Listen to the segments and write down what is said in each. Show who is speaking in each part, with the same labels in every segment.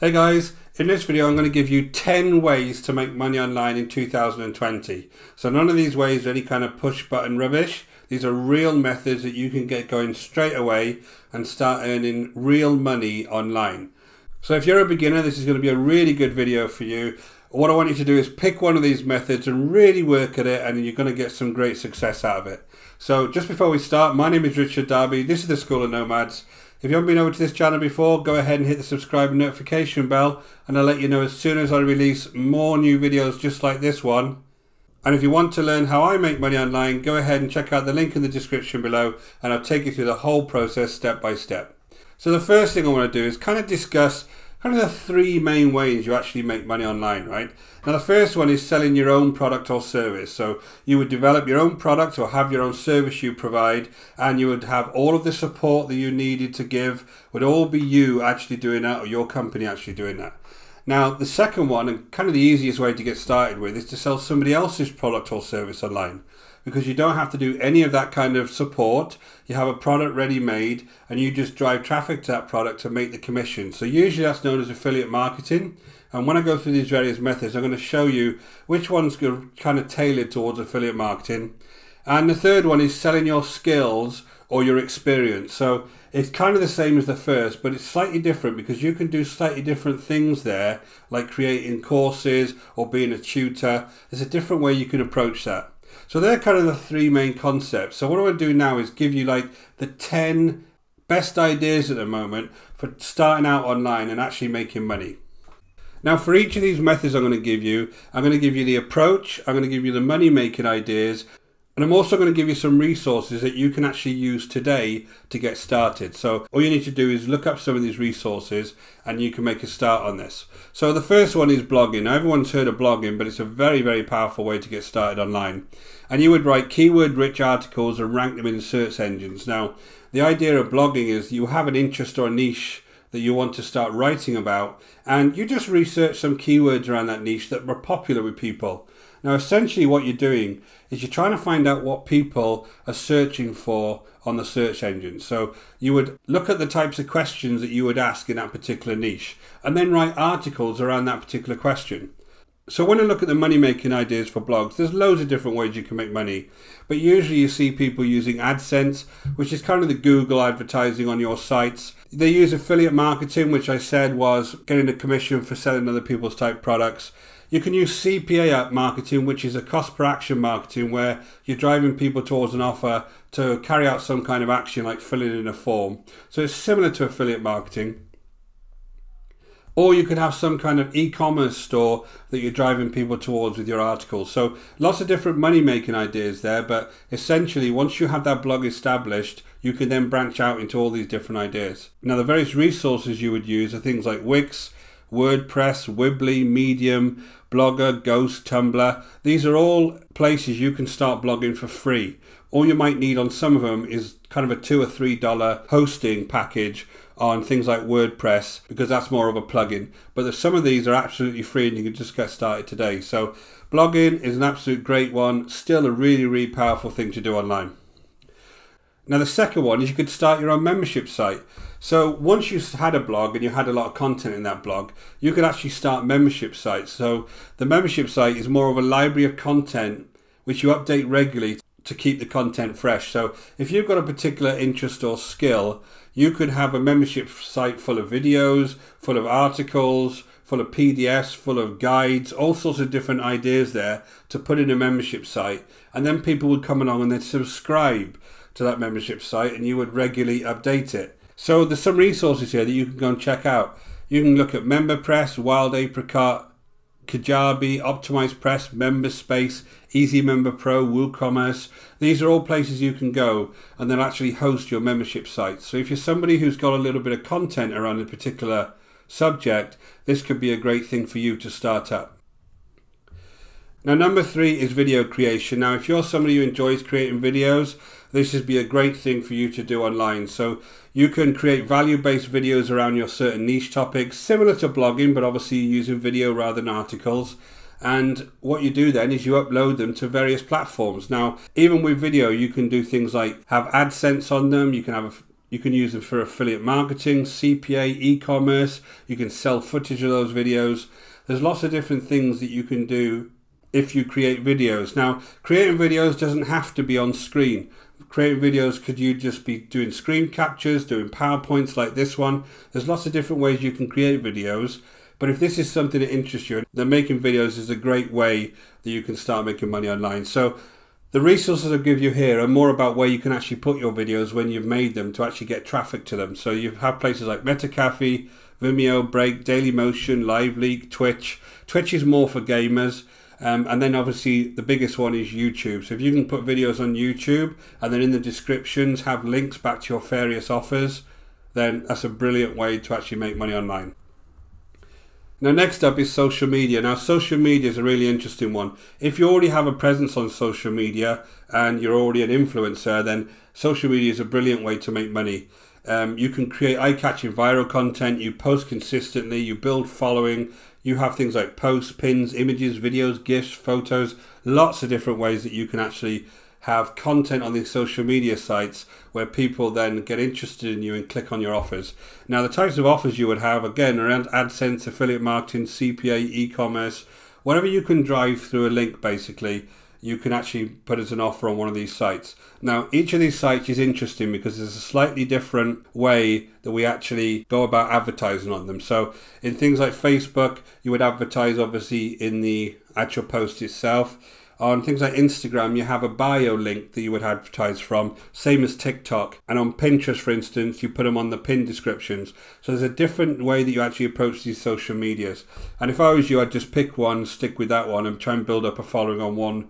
Speaker 1: Hey guys, in this video I'm going to give you 10 ways to make money online in 2020. So none of these ways are any kind of push button rubbish. These are real methods that you can get going straight away and start earning real money online. So if you're a beginner, this is going to be a really good video for you. What I want you to do is pick one of these methods and really work at it, and you're going to get some great success out of it. So just before we start, my name is Richard Darby. This is the School of Nomads. If you haven't been over to this channel before, go ahead and hit the subscribe and notification bell, and I'll let you know as soon as I release more new videos just like this one. And if you want to learn how I make money online, go ahead and check out the link in the description below, and I'll take you through the whole process step by step. So the first thing I want to do is kind of discuss the three main ways you actually make money online, right? Now the first one is selling your own product or service. So you would develop your own product or have your own service you provide, and you would have all of the support that you needed to give would all be you actually doing that, or your company actually doing that. Now the second one, and kind of the easiest way to get started with, is to sell somebody else's product or service online, because you don't have to do any of that kind of support. You have a product ready made and you just drive traffic to that product to make the commission. So usually that's known as affiliate marketing. And when I go through these various methods, I'm going to show you which one's kind of tailored towards affiliate marketing. And the third one is selling your skills or your experience. So it's kind of the same as the first, but it's slightly different because you can do slightly different things there, like creating courses or being a tutor. There's a different way you can approach that. So they're kind of the three main concepts. So what I want to do now is give you like the 10 best ideas at the moment for starting out online and actually making money. Now for each of these methods I'm going to give you the approach, I'm going to give you the money making ideas, and I'm also going to give you some resources that you can actually use today to get started. So all you need to do is look up some of these resources and you can make a start on this. So the first one is blogging. Now everyone's heard of blogging, but it's a very, very powerful way to get started online. And you would write keyword-rich articles and rank them in search engines. Now the idea of blogging is you have an interest or a niche that you want to start writing about, and you just research some keywords around that niche that were popular with people. Now essentially what you're doing is you're trying to find out what people are searching for on the search engine. So you would look at the types of questions that you would ask in that particular niche and then write articles around that particular question. So when I look at the money making ideas for blogs, there's loads of different ways you can make money, but usually you see people using AdSense, which is kind of the Google advertising on your sites. They use affiliate marketing, which I said was getting a commission for selling other people's type products. You can use CPA marketing, which is a cost per action marketing, where you're driving people towards an offer to carry out some kind of action like filling in a form. So it's similar to affiliate marketing. Or you could have some kind of e-commerce store that you're driving people towards with your articles. So lots of different money making ideas there, but essentially once you have that blog established, you can then branch out into all these different ideas. Now the various resources you would use are things like Wix, WordPress, Weebly, Medium, Blogger, Ghost, Tumblr. These are all places you can start blogging for free. All you might need on some of them is kind of a $2 or $3 hosting package on things like WordPress, because that's more of a plugin. But some of these are absolutely free and you can just get started today. So blogging is an absolute great one, still a really, really powerful thing to do online. Now the second one is you could start your own membership site. So once you had a blog and you had a lot of content in that blog, you could actually start membership sites. So the membership site is more of a library of content which you update regularly to keep the content fresh. So if you've got a particular interest or skill, you could have a membership site full of videos, full of articles, full of PDFs, full of guides, all sorts of different ideas there to put in a membership site. And then people would come along and they'd subscribe to that membership site and you would regularly update it. So there's some resources here that you can go and check out. You can look at MemberPress, Wild Apricot, Kajabi, Optimise Press, MemberSpace, Easy Member Pro, WooCommerce. These are all places you can go and they'll actually host your membership sites. So if you're somebody who's got a little bit of content around a particular subject, this could be a great thing for you to start up. Now number 3 is video creation. Now if you're somebody who enjoys creating videos, this would be a great thing for you to do online. So you can create value-based videos around your certain niche topics, similar to blogging, but obviously you're using video rather than articles. And what you do then is you upload them to various platforms. Now, even with video, you can do things like have AdSense on them. You can have You can use them for affiliate marketing, CPA, e-commerce. You can sell footage of those videos. There's lots of different things that you can do if you create videos. Now, creating videos doesn't have to be on screen. Creating videos, could you just be doing screen captures, doing PowerPoints like this one? There's lots of different ways you can create videos. But if this is something that interests you, then making videos is a great way that you can start making money online. So the resources I give you here are more about where you can actually put your videos when you've made them to actually get traffic to them. So you have places like Metacafe, Vimeo, Break, Dailymotion, LiveLeak, Twitch. Twitch is more for gamers. And then obviously the biggest one is YouTube. So if you can put videos on YouTube and then in the descriptions have links back to your various offers, then that's a brilliant way to actually make money online. Now next up is social media. Now social media is a really interesting one. If you already have a presence on social media and you're already an influencer, then social media is a brilliant way to make money. You can create eye-catching viral content, you post consistently, you build following, you have things like posts, pins, images, videos, GIFs, photos, lots of different ways that you can actually have content on these social media sites where people then get interested in you and click on your offers. Now the types of offers you would have, again, around AdSense, affiliate marketing, CPA, e-commerce, whatever you can drive through a link basically, you can actually put as an offer on one of these sites. Now, each of these sites is interesting because there's a slightly different way that we actually go about advertising on them. So in things like Facebook, you would advertise obviously in the actual post itself. On things like Instagram, you have a bio link that you would advertise from, same as TikTok. And on Pinterest, for instance, you put them on the pin descriptions. So there's a different way that you actually approach these social medias. And if I was you, I'd just pick one, stick with that one and try and build up a following on one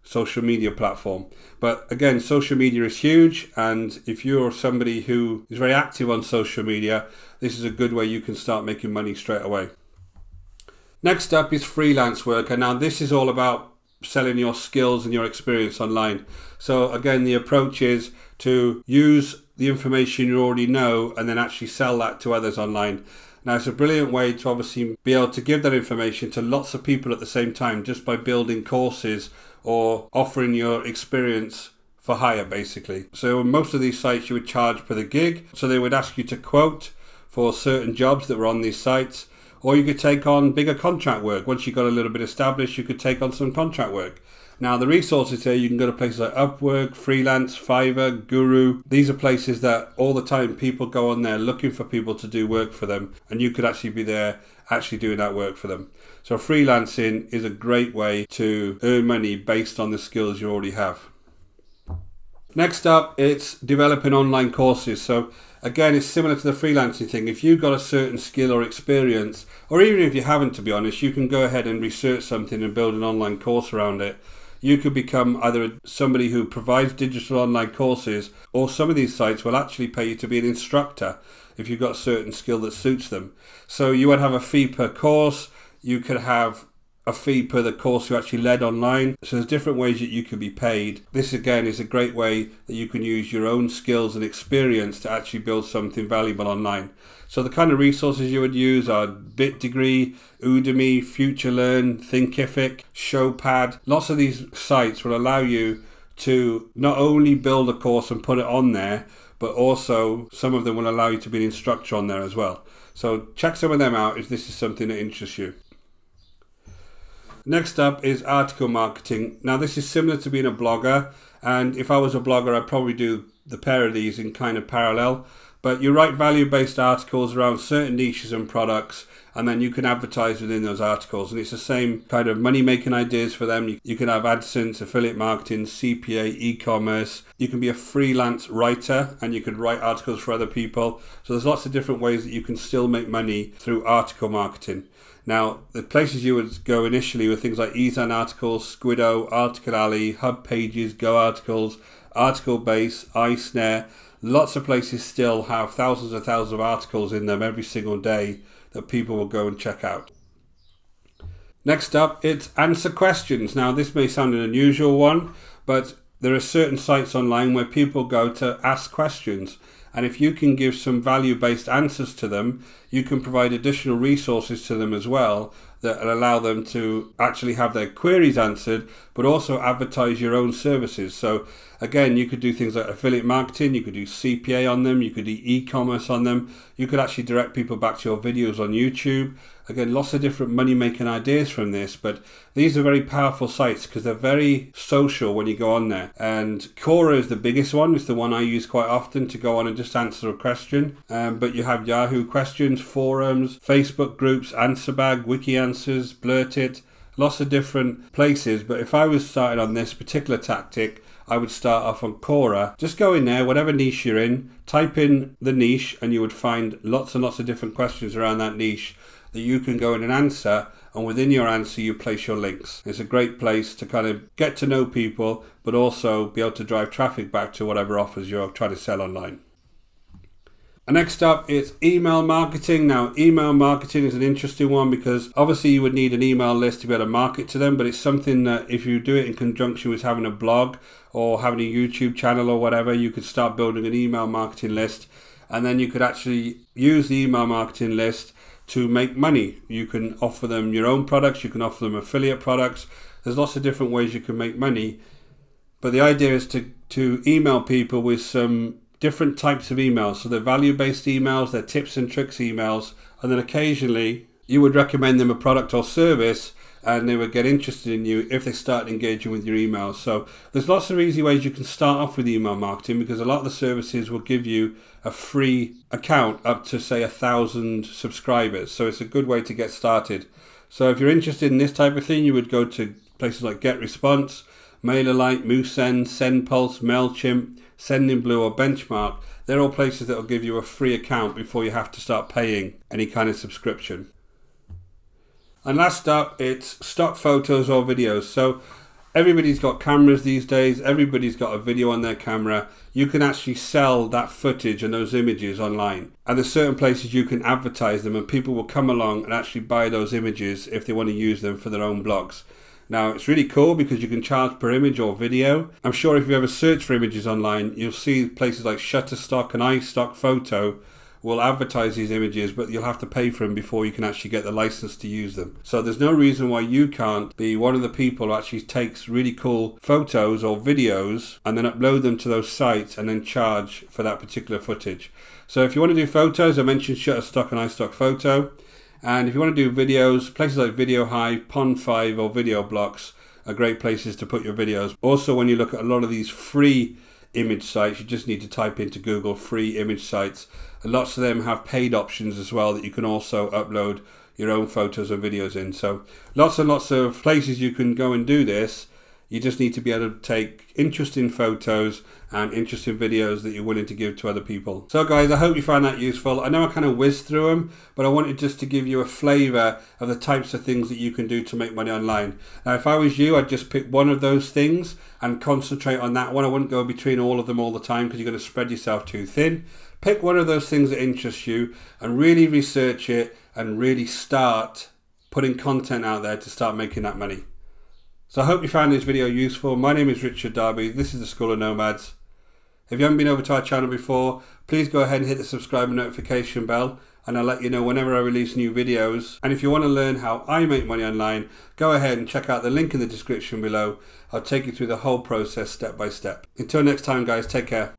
Speaker 1: social media platform. But again, social media is huge, and if you're somebody who is very active on social media, this is a good way you can start making money straight away. Next up is freelance work, and now this is all about selling your skills and your experience online. So again, the approach is to use the information you already know and then actually sell that to others online. Now it's a brilliant way to obviously be able to give that information to lots of people at the same time just by building courses or offering your experience for hire basically. So most of these sites you would charge per the gig. So they would ask you to quote for certain jobs that were on these sites, or you could take on bigger contract work. Once you got a little bit established, you could take on some contract work. Now the resources here, you can go to places like Upwork, Freelance, Fiverr, Guru. These are places that all the time people go on there looking for people to do work for them, and you could actually be there actually doing that work for them. So freelancing is a great way to earn money based on the skills you already have. Next up, it's developing online courses. So again, it's similar to the freelancing thing. If you've got a certain skill or experience, or even if you haven't, to be honest, you can go ahead and research something and build an online course around it. You could become either somebody who provides digital online courses, or some of these sites will actually pay you to be an instructor if you've got a certain skill that suits them. So you would have a fee per course. You could have a fee per the course you actually led online. So there's different ways that you can be paid. This again is a great way that you can use your own skills and experience to actually build something valuable online. So the kind of resources you would use are BitDegree, Udemy, FutureLearn, Thinkific, Showpad. Lots of these sites will allow you to not only build a course and put it on there, but also some of them will allow you to be an instructor on there as well. So check some of them out if this is something that interests you. Next up is article marketing. Now this is similar to being a blogger, and if I was a blogger I'd probably do the pair of these in kind of parallel. But you write value-based articles around certain niches and products, and then you can advertise within those articles, and it's the same kind of money-making ideas for them. You can have AdSense, affiliate marketing, CPA, e-commerce. You can be a freelance writer and you could write articles for other people. So there's lots of different ways that you can still make money through article marketing. Now, the places you would go initially were things like Ezine Articles, Squidoo, Article Alley, Hubpages, Go Articles, Articlebase, Isnare. Lots of places still have thousands and thousands of articles in them every single day that people will go and check out. Next up, it's answer questions. Now, this may sound an unusual one, but there are certain sites online where people go to ask questions. And if you can give some value-based answers to them, you can provide additional resources to them as well. that will allow them to actually have their queries answered, but also advertise your own services. So again, you could do things like affiliate marketing, you could do CPA on them, you could do e-commerce on them, you could actually direct people back to your videos on YouTube. Again, lots of different money making ideas from this, but these are very powerful sites because they're very social when you go on there. And Quora is the biggest one. It's the one I use quite often to go on and just answer a question. But you have Yahoo Questions, forums, Facebook groups, Answerbag, WikiAnswers, Blurt, lots of different places. But if I was starting on this particular tactic, I would start off on Quora. Just go in there, whatever niche you're in, type in the niche, and you would find lots and lots of different questions around that niche that you can go in and answer, and within your answer you place your links. It's a great place to kind of get to know people, but also be able to drive traffic back to whatever offers you're trying to sell online. And next up is email marketing. Now, email marketing is an interesting one because obviously you would need an email list to be able to market to them, but it's something that if you do it in conjunction with having a blog or having a YouTube channel or whatever, you could start building an email marketing list, and then you could actually use the email marketing list to make money. You can offer them your own products, you can offer them affiliate products. There's lots of different ways you can make money, but the idea is to email people with some different types of emails. So they're value-based emails, they're tips and tricks emails, and then occasionally you would recommend them a product or service and they would get interested in you if they start engaging with your emails. So there's lots of easy ways you can start off with email marketing, because a lot of the services will give you a free account up to say 1,000 subscribers. So it's a good way to get started. So if you're interested in this type of thing, you would go to places like GetResponse, MailerLite, Moosend, SendPulse, MailChimp, Sendinblue or Benchmark. They're all places that will give you a free account before you have to start paying any kind of subscription. And last up, it's stock photos or videos. So everybody's got cameras these days, everybody's got a video on their camera. You can actually sell that footage and those images online. And there's certain places you can advertise them and people will come along and actually buy those images if they want to use them for their own blogs. Now, it's really cool because you can charge per image or video. I'm sure if you ever search for images online, you'll see places like Shutterstock and iStock Photo will advertise these images, but you'll have to pay for them before you can actually get the license to use them. So there's no reason why you can't be one of the people who actually takes really cool photos or videos and then upload them to those sites and then charge for that particular footage. So if you want to do photos, I mentioned Shutterstock and iStock Photo. And if you want to do videos, places like Video Hive, Pond5 or Video Blocks are great places to put your videos. Also, when you look at a lot of these free image sites, you just need to type into Google free image sites. And lots of them have paid options as well that you can also upload your own photos and videos in. So lots and lots of places you can go and do this. You just need to be able to take interesting photos and interesting videos that you're willing to give to other people. So guys, I hope you found that useful. I know I kind of whizzed through them, but I wanted just to give you a flavor of the types of things that you can do to make money online. Now, if I was you, I'd just pick one of those things and concentrate on that one. I wouldn't go between all of them all the time because you're going to spread yourself too thin. Pick one of those things that interests you and really research it and really start putting content out there to start making that money. So I hope you found this video useful. My name is Richard Darby. This is the School of Nomads. If you haven't been over to our channel before, please go ahead and hit the subscribe and notification bell, and I'll let you know whenever I release new videos. And if you want to learn how I make money online, go ahead and check out the link in the description below. I'll take you through the whole process step by step. Until next time, guys, take care.